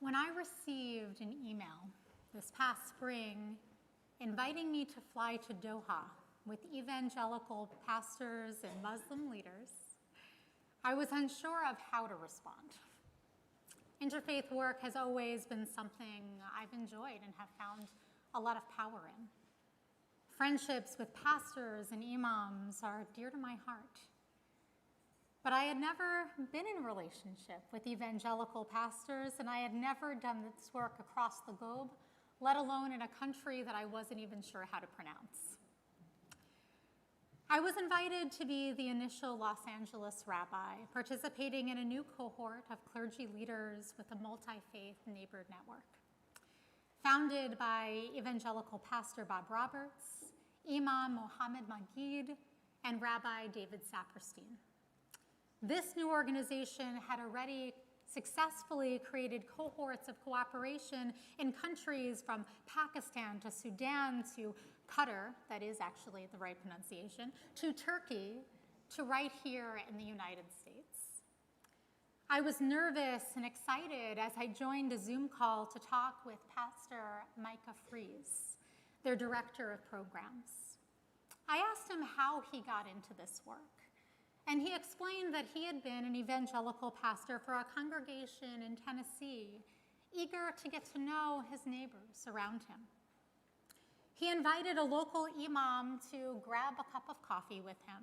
When I received an email this past spring inviting me to fly to Doha with evangelical pastors and Muslim leaders, I was unsure of how to respond. Interfaith work has always been something I've enjoyed and have found a lot of power in. Friendships with pastors and imams are dear to my heart. But I had never been in a relationship with evangelical pastors, and I had never done this work across the globe, let alone in a country that I wasn't even sure how to pronounce. I was invited to be the initial Los Angeles rabbi, participating in a new cohort of clergy leaders with a multi-faith neighbor network. Founded by evangelical pastor Bob Roberts, Imam Mohammed Magid, and Rabbi David Saperstein. This new organization had already successfully created cohorts of cooperation in countries from Pakistan to Sudan to Qatar, that is actually the right pronunciation, to Turkey, to right here in the United States. I was nervous and excited as I joined a Zoom call to talk with Pastor Micah Fries, their director of programs. I asked him how he got into this work. And he explained that he had been an evangelical pastor for a congregation in Tennessee, eager to get to know his neighbors around him. He invited a local imam to grab a cup of coffee with him,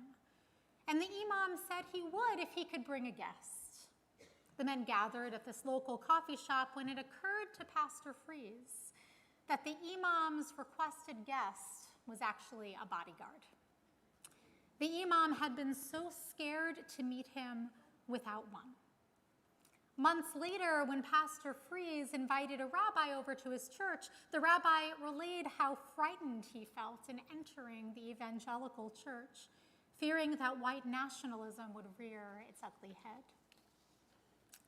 and the imam said he would if he could bring a guest. The men gathered at this local coffee shop when it occurred to Pastor Fries that the imam's requested guest was actually a bodyguard. The imam had been so scared to meet him without one. Months later, when Pastor Fries invited a rabbi over to his church, the rabbi relayed how frightened he felt in entering the evangelical church, fearing that white nationalism would rear its ugly head.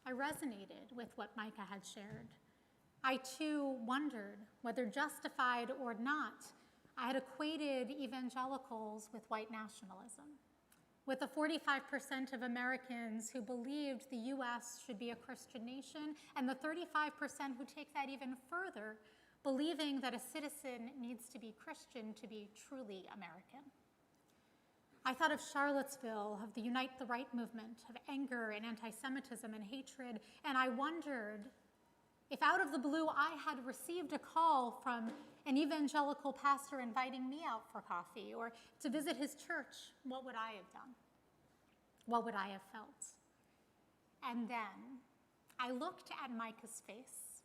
I resonated with what Micah had shared. I too wondered whether justified or not, I had equated evangelicals with white nationalism, with the 45% of Americans who believed the US should be a Christian nation, and the 35% who take that even further, believing that a citizen needs to be Christian to be truly American. I thought of Charlottesville, of the Unite the Right movement, of anger and anti-Semitism and hatred, and I wondered if out of the blue I had received a call from an evangelical pastor inviting me out for coffee or to visit his church, what would I have done? What would I have felt? And then I looked at Micah's face,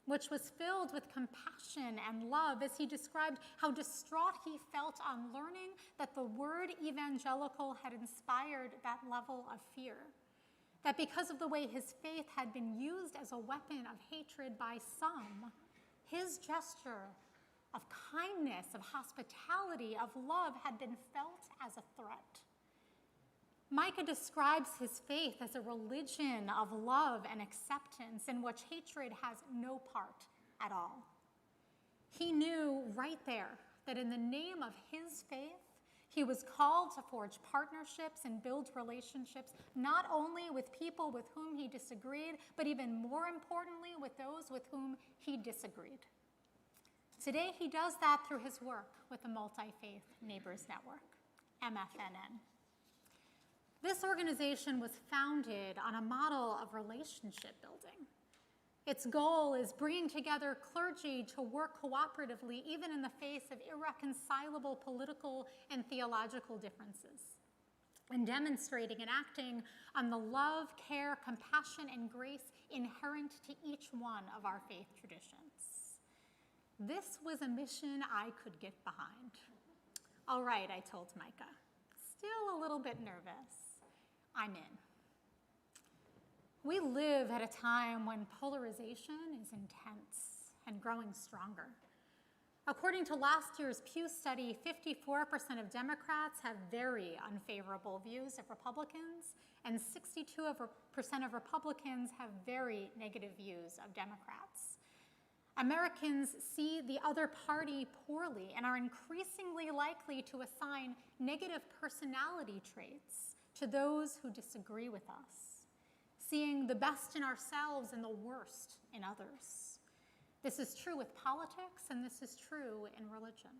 which was filled with compassion and love as he described how distraught he felt on learning that the word evangelical had inspired that level of fear. That because of the way his faith had been used as a weapon of hatred by some, his gesture of kindness, of hospitality, of love had been felt as a threat. Micah describes his faith as a religion of love and acceptance in which hatred has no part at all. He knew right there that in the name of his faith, he was called to forge partnerships and build relationships, not only with people with whom he disagreed, but even more importantly, with those with whom he disagreed. Today, he does that through his work with the Multi-Faith Neighbors Network, MFNN. This organization was founded on a model of relationship building. Its goal is bringing together clergy to work cooperatively, even in the face of irreconcilable political and theological differences, and demonstrating and acting on the love, care, compassion, and grace inherent to each one of our faith traditions. This was a mission I could get behind. All right, I told Micah, still a little bit nervous. I'm in. We live at a time when polarization is intense and growing stronger. According to last year's Pew study, 54% of Democrats have very unfavorable views of Republicans, and 62% of Republicans have very negative views of Democrats. Americans see the other party poorly and are increasingly likely to assign negative personality traits to those who disagree with us. seeing the best in ourselves and the worst in others. This is true with politics, and this is true in religion.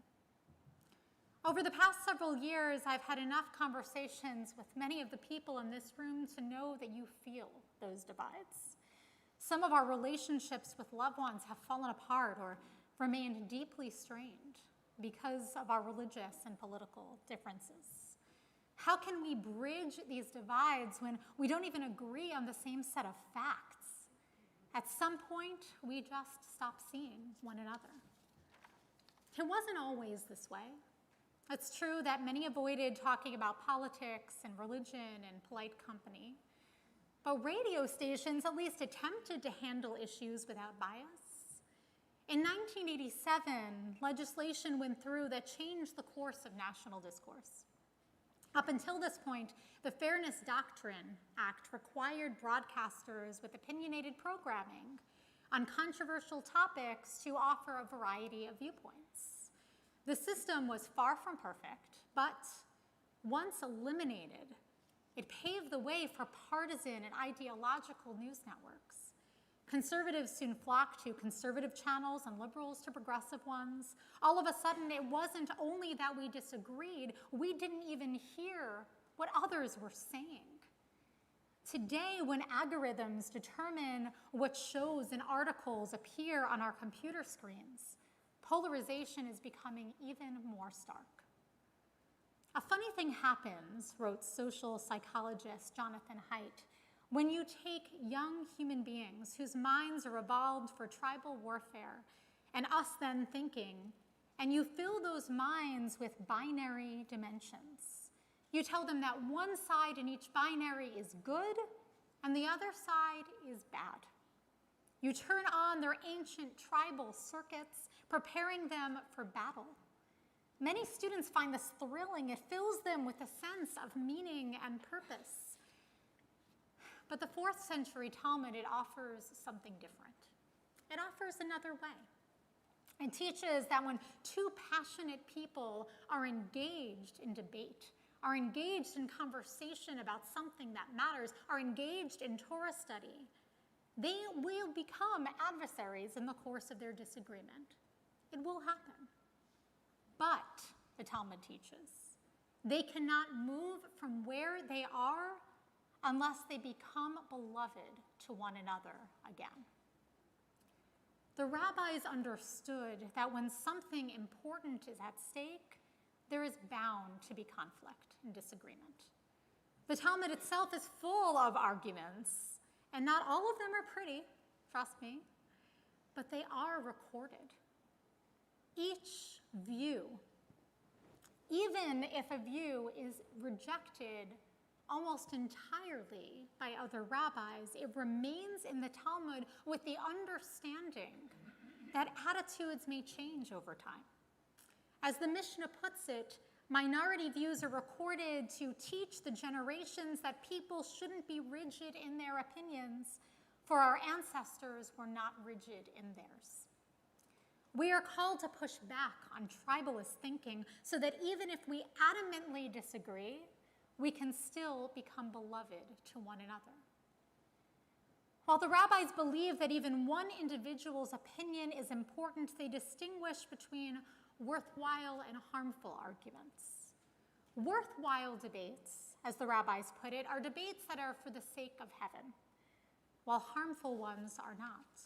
Over the past several years, I've had enough conversations with many of the people in this room to know that you feel those divides. Some of our relationships with loved ones have fallen apart or remained deeply strained because of our religious and political differences. How can we bridge these divides when we don't even agree on the same set of facts? At some point, we just stop seeing one another. It wasn't always this way. It's true that many avoided talking about politics and religion in polite company, but radio stations at least attempted to handle issues without bias. In 1987, legislation went through that changed the course of national discourse. Up until this point, the Fairness Doctrine Act required broadcasters with opinionated programming on controversial topics to offer a variety of viewpoints. The system was far from perfect, but once eliminated, it paved the way for partisan and ideological news networks. Conservatives soon flocked to conservative channels and liberals to progressive ones. All of a sudden, it wasn't only that we disagreed, we didn't even hear what others were saying. Today, when algorithms determine what shows and articles appear on our computer screens, polarization is becoming even more stark. A funny thing happens, wrote social psychologist Jonathan Haidt, when you take young human beings whose minds are evolved for tribal warfare and us then thinking, and you fill those minds with binary dimensions. You tell them that one side in each binary is good and the other side is bad. You turn on their ancient tribal circuits, preparing them for battle. Many students find this thrilling. It fills them with a sense of meaning and purpose. But the 4th century Talmud, it offers something different. It offers another way. It teaches that when two passionate people are engaged in debate, are engaged in conversation about something that matters, are engaged in Torah study, they will become adversaries in the course of their disagreement. It will happen. But, the Talmud teaches, they cannot move from where they are unless they become beloved to one another again. The rabbis understood that when something important is at stake, there is bound to be conflict and disagreement. The Talmud itself is full of arguments, and not all of them are pretty, trust me, but they are recorded. Each view, even if a view is rejected almost entirely by other rabbis, it remains in the Talmud with the understanding that attitudes may change over time. As the Mishnah puts it, minority views are recorded to teach the generations that people shouldn't be rigid in their opinions, for our ancestors were not rigid in theirs. We are called to push back on tribalist thinking so that even if we adamantly disagree, we can still become beloved to one another. While the rabbis believe that even one individual's opinion is important, they distinguish between worthwhile and harmful arguments. Worthwhile debates, as the rabbis put it, are debates that are for the sake of heaven, while harmful ones are not.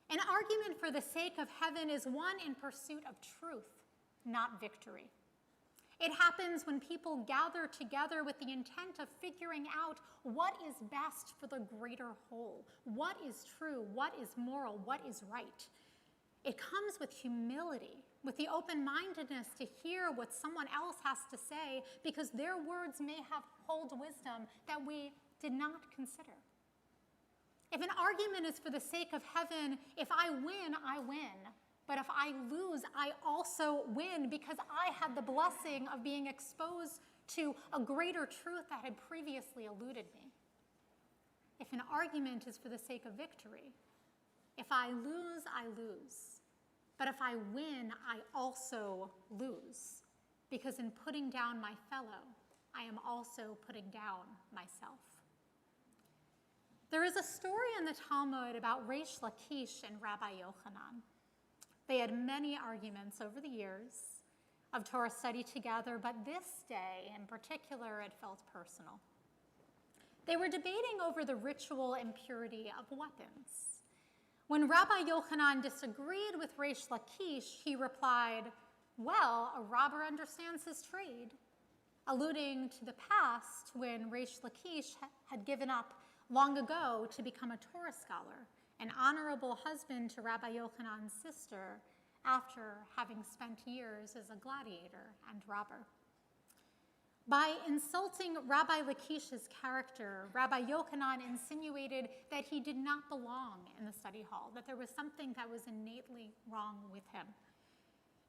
An argument for the sake of heaven is one in pursuit of truth, not victory. It happens when people gather together with the intent of figuring out what is best for the greater whole, what is true, what is moral, what is right. It comes with humility, with the open-mindedness to hear what someone else has to say, because their words may hold wisdom that we did not consider. If an argument is for the sake of heaven, if I win, I win. But if I lose, I also win because I had the blessing of being exposed to a greater truth that had previously eluded me. If an argument is for the sake of victory, if I lose, I lose. But if I win, I also lose, because in putting down my fellow, I am also putting down myself. There is a story in the Talmud about Reish Lakish and Rabbi Yochanan. They had many arguments over the years of Torah study together, but this day in particular, it felt personal. They were debating over the ritual impurity of weapons. When Rabbi Yochanan disagreed with Reish Lakish, he replied, "Well, a robber understands his trade," alluding to the past when Reish Lakish had given up long ago to become a Torah scholar, an honorable husband to Rabbi Yochanan's sister, after having spent years as a gladiator and robber. By insulting Rabbi Lakish's character, Rabbi Yochanan insinuated that he did not belong in the study hall, that there was something that was innately wrong with him.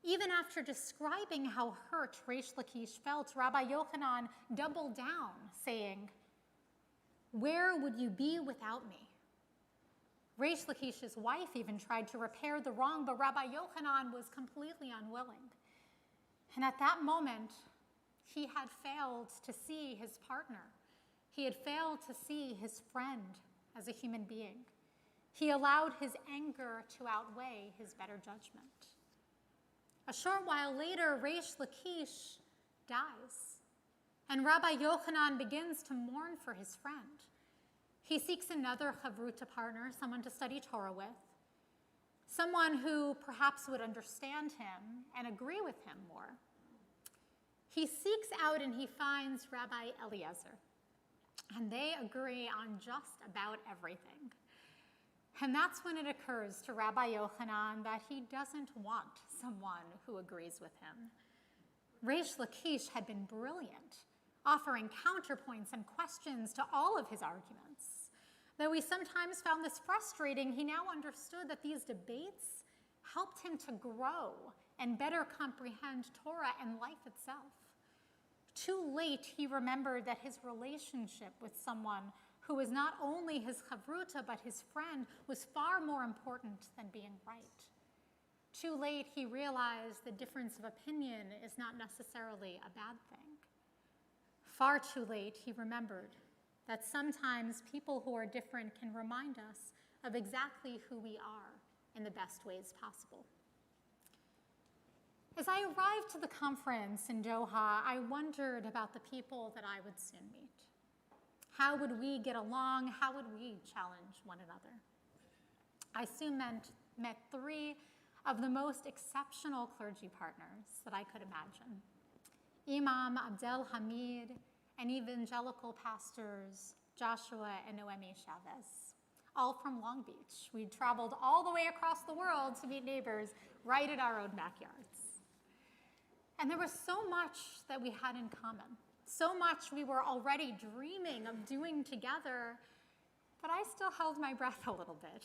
Even after describing how hurt Reish Lakish felt, Rabbi Yochanan doubled down, saying, "Where would you be without me?" Reish Lakish's wife even tried to repair the wrong, but Rabbi Yochanan was completely unwilling. And at that moment, he had failed to see his partner. He had failed to see his friend as a human being. He allowed his anger to outweigh his better judgment. A short while later, Reish Lakish dies, and Rabbi Yochanan begins to mourn for his friend. He seeks another chavruta partner, someone to study Torah with, someone who perhaps would understand him and agree with him more. He seeks out and he finds Rabbi Eliezer, and they agree on just about everything. And that's when it occurs to Rabbi Yochanan that he doesn't want someone who agrees with him. Reish Lakish had been brilliant, offering counterpoints and questions to all of his arguments. Though he sometimes found this frustrating, he now understood that these debates helped him to grow and better comprehend Torah and life itself. Too late, he remembered that his relationship with someone who was not only his chavruta but his friend was far more important than being right. Too late, he realized the difference of opinion is not necessarily a bad thing. Far too late, he remembered that sometimes people who are different can remind us of exactly who we are in the best ways possible. As I arrived to the conference in Doha, I wondered about the people that I would soon meet. How would we get along? How would we challenge one another? I soon met three of the most exceptional clergy partners that I could imagine. Imam Abdel Hamid and evangelical pastors Joshua and Noemi Chavez, all from Long Beach. We traveled all the way across the world to meet neighbors right in our own backyards. And there was so much that we had in common, so much we were already dreaming of doing together, but I still held my breath a little bit.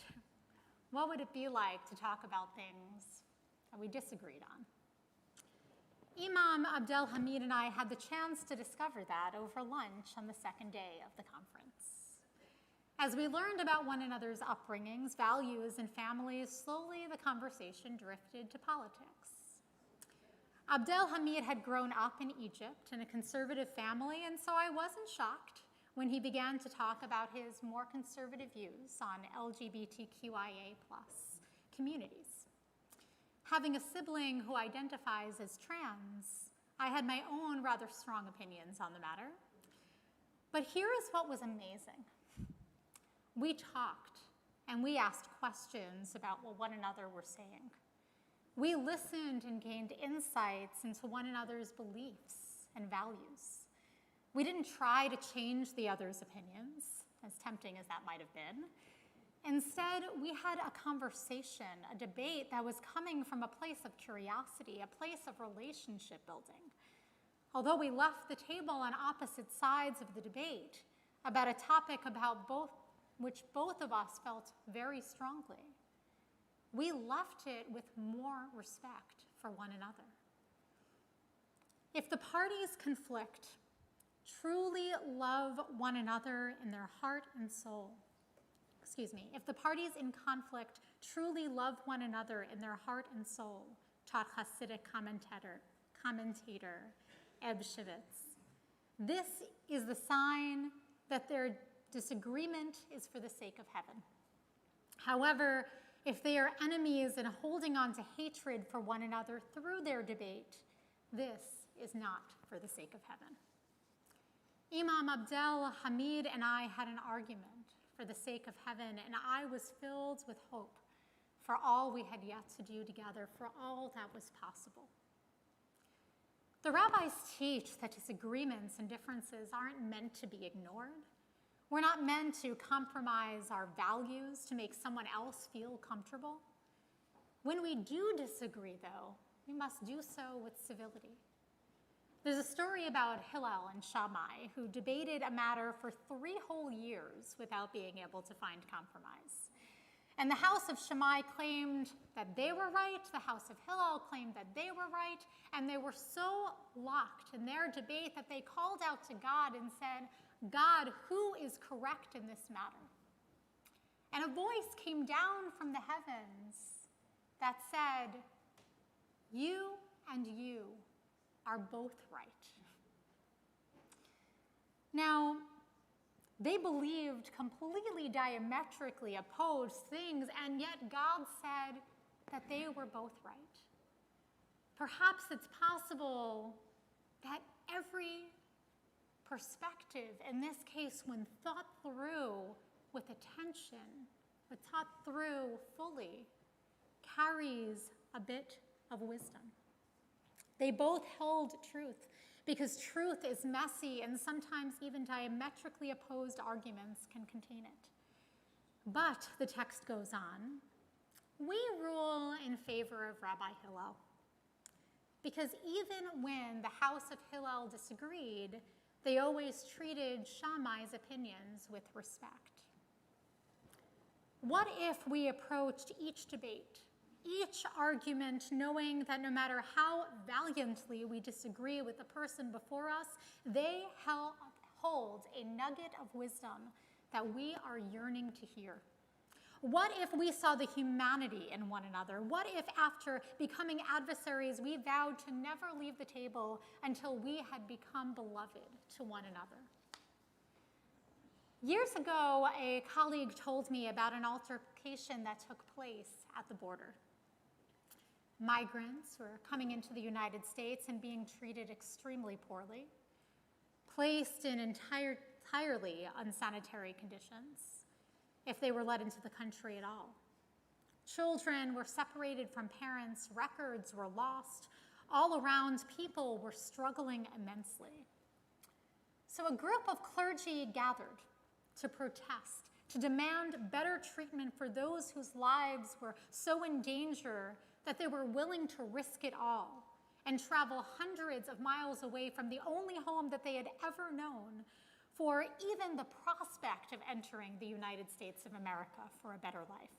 What would it be like to talk about things that we disagreed on? Imam Abdel Hamid and I had the chance to discover that over lunch on the second day of the conference. As we learned about one another's upbringings, values, and families, slowly the conversation drifted to politics. Abdel Hamid had grown up in Egypt in a conservative family, and so I wasn't shocked when he began to talk about his more conservative views on LGBTQIA+ communities. Having a sibling who identifies as trans, I had my own rather strong opinions on the matter. But here is what was amazing. We talked and we asked questions about what one another were saying. We listened and gained insights into one another's beliefs and values. We didn't try to change the other's opinions, as tempting as that might have been. Instead, we had a conversation, a debate that was coming from a place of curiosity, a place of relationship building. Although we left the table on opposite sides of the debate about a topic which both of us felt very strongly, we left it with more respect for one another. If the parties conflict, truly love one another in their heart and soul, if the parties in conflict truly love one another in their heart and soul, taught Hasidic commentator Eb Shivitz, this is the sign that their disagreement is for the sake of heaven. However, if they are enemies and holding on to hatred for one another through their debate, this is not for the sake of heaven. Imam Abdel Hamid and I had an argument for the sake of heaven, and I was filled with hope for all we had yet to do together, for all that was possible. The rabbis teach that disagreements and differences aren't meant to be ignored. We're not meant to compromise our values to make someone else feel comfortable. When we do disagree, though, we must do so with civility. There's a story about Hillel and Shammai who debated a matter for 3 whole years without being able to find compromise. And the house of Shammai claimed that they were right, the house of Hillel claimed that they were right, and they were so locked in their debate that they called out to God and said, "God, who is correct in this matter?" And a voice came down from the heavens that said, "You and you are both right." Now, they believed completely diametrically opposed things, and yet God said that they were both right. Perhaps it's possible that every perspective, in this case, when thought through with attention, but thought through fully, carries a bit of wisdom. They both held truth, because truth is messy and sometimes even diametrically opposed arguments can contain it. But the text goes on, we rule in favor of Rabbi Hillel, because even when the house of Hillel disagreed, they always treated Shammai's opinions with respect. What if we approached each debate, each argument, knowing that no matter how valiantly we disagree with the person before us, they hold a nugget of wisdom that we are yearning to hear? What if we saw the humanity in one another? What if after becoming adversaries, we vowed to never leave the table until we had become beloved to one another? Years ago, a colleague told me about an altercation that took place at the border. Migrants were coming into the United States and being treated extremely poorly, placed in entirely unsanitary conditions, if they were let into the country at all. Children were separated from parents, records were lost, all around people were struggling immensely. So a group of clergy gathered to protest, to demand better treatment for those whose lives were so in danger that they were willing to risk it all and travel hundreds of miles away from the only home that they had ever known for even the prospect of entering the United States of America for a better life.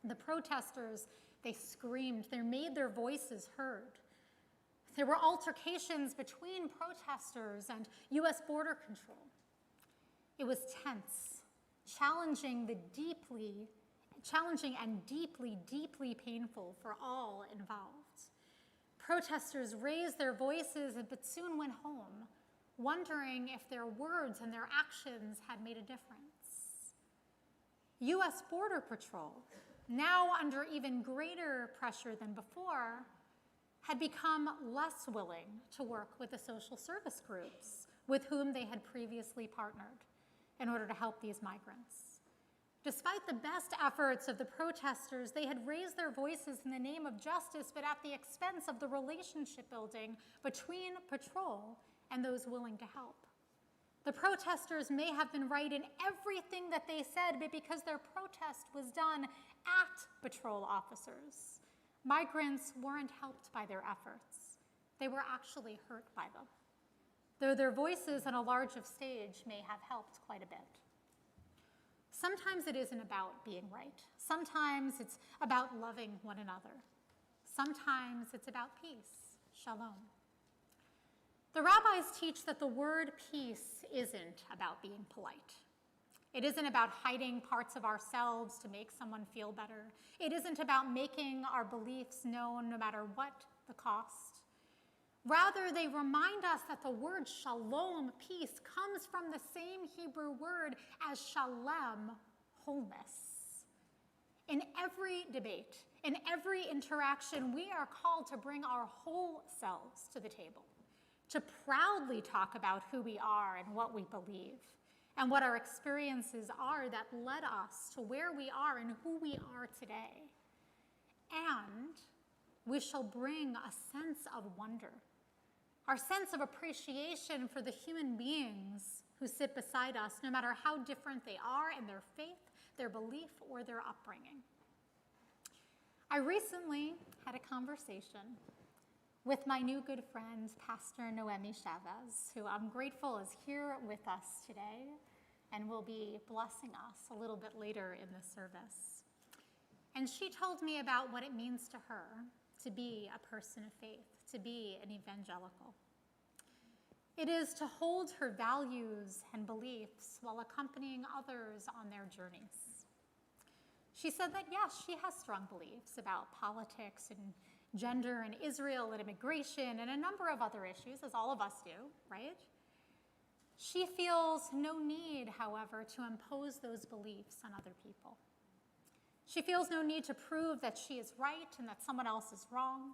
The protesters, they screamed, they made their voices heard. There were altercations between protesters and U.S. border control. It was tense, challenging and deeply, deeply painful for all involved. Protesters raised their voices but soon went home, wondering if their words and their actions had made a difference. U.S. Border Patrol, now under even greater pressure than before, had become less willing to work with the social service groups with whom they had previously partnered in order to help these migrants. Despite the best efforts of the protesters, they had raised their voices in the name of justice, but at the expense of the relationship building between patrol and those willing to help. The protesters may have been right in everything that they said, but because their protest was done at patrol officers, migrants weren't helped by their efforts. They were actually hurt by them, though their voices on a larger stage may have helped quite a bit. Sometimes it isn't about being right. Sometimes it's about loving one another. Sometimes it's about peace, shalom. The rabbis teach that the word peace isn't about being polite. It isn't about hiding parts of ourselves to make someone feel better. It isn't about making our beliefs known no matter what the cost. Rather, they remind us that the word shalom, peace, comes from the same Hebrew word as shalem, wholeness. In every debate, in every interaction, we are called to bring our whole selves to the table, to proudly talk about who we are and what we believe, and what our experiences are that led us to where we are and who we are today. And we shall bring a sense of wonder, our sense of appreciation for the human beings who sit beside us, no matter how different they are in their faith, their belief, or their upbringing. I recently had a conversation with my new good friend, Pastor Noemi Chavez, who I'm grateful is here with us today and will be blessing us a little bit later in the service. And she told me about what it means to her to be a person of faith, to be an evangelical. It is to hold her values and beliefs while accompanying others on their journeys. She said that, yes, she has strong beliefs about politics and gender and Israel and immigration and a number of other issues, as all of us do, right? She feels no need, however, to impose those beliefs on other people. She feels no need to prove that she is right and that someone else is wrong,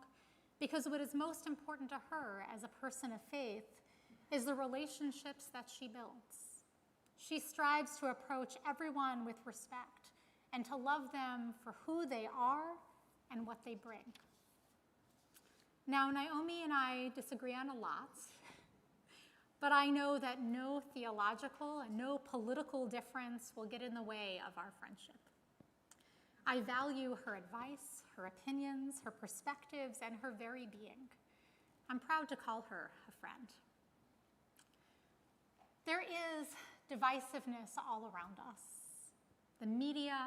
because what is most important to her as a person of faith is the relationships that she builds. She strives to approach everyone with respect and to love them for who they are and what they bring. Now, Naomi and I disagree on a lot, but I know that no theological and no political difference will get in the way of our friendship. I value her advice, her opinions, her perspectives, and her very being. I'm proud to call her a friend. There is divisiveness all around us. The media,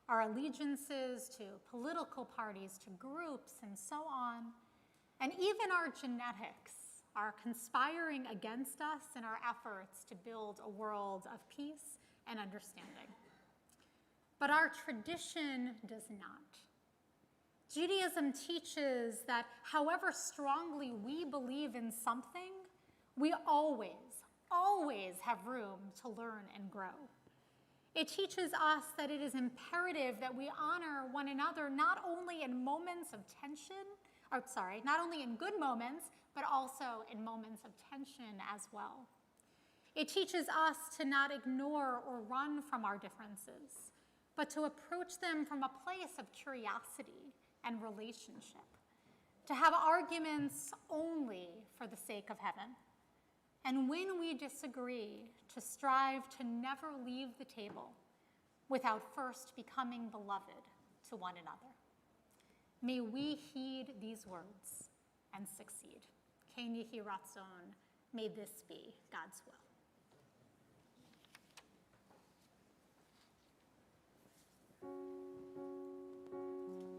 our allegiances to political parties, to groups, and so on, and even our genetics are conspiring against us in our efforts to build a world of peace and understanding. But our tradition does not. Judaism teaches that however strongly we believe in something, we always have room to learn and grow. It teaches us that it is imperative that we honor one another not only in moments of tension, not only in good moments, but also in moments of tension as well. It teaches us to not ignore or run from our differences, but to approach them from a place of curiosity and relationship, to have arguments only for the sake of heaven. And when we disagree, to strive to never leave the table without first becoming beloved to one another. May we heed these words and succeed. Ken Yehi Ratzon, may this be God's will.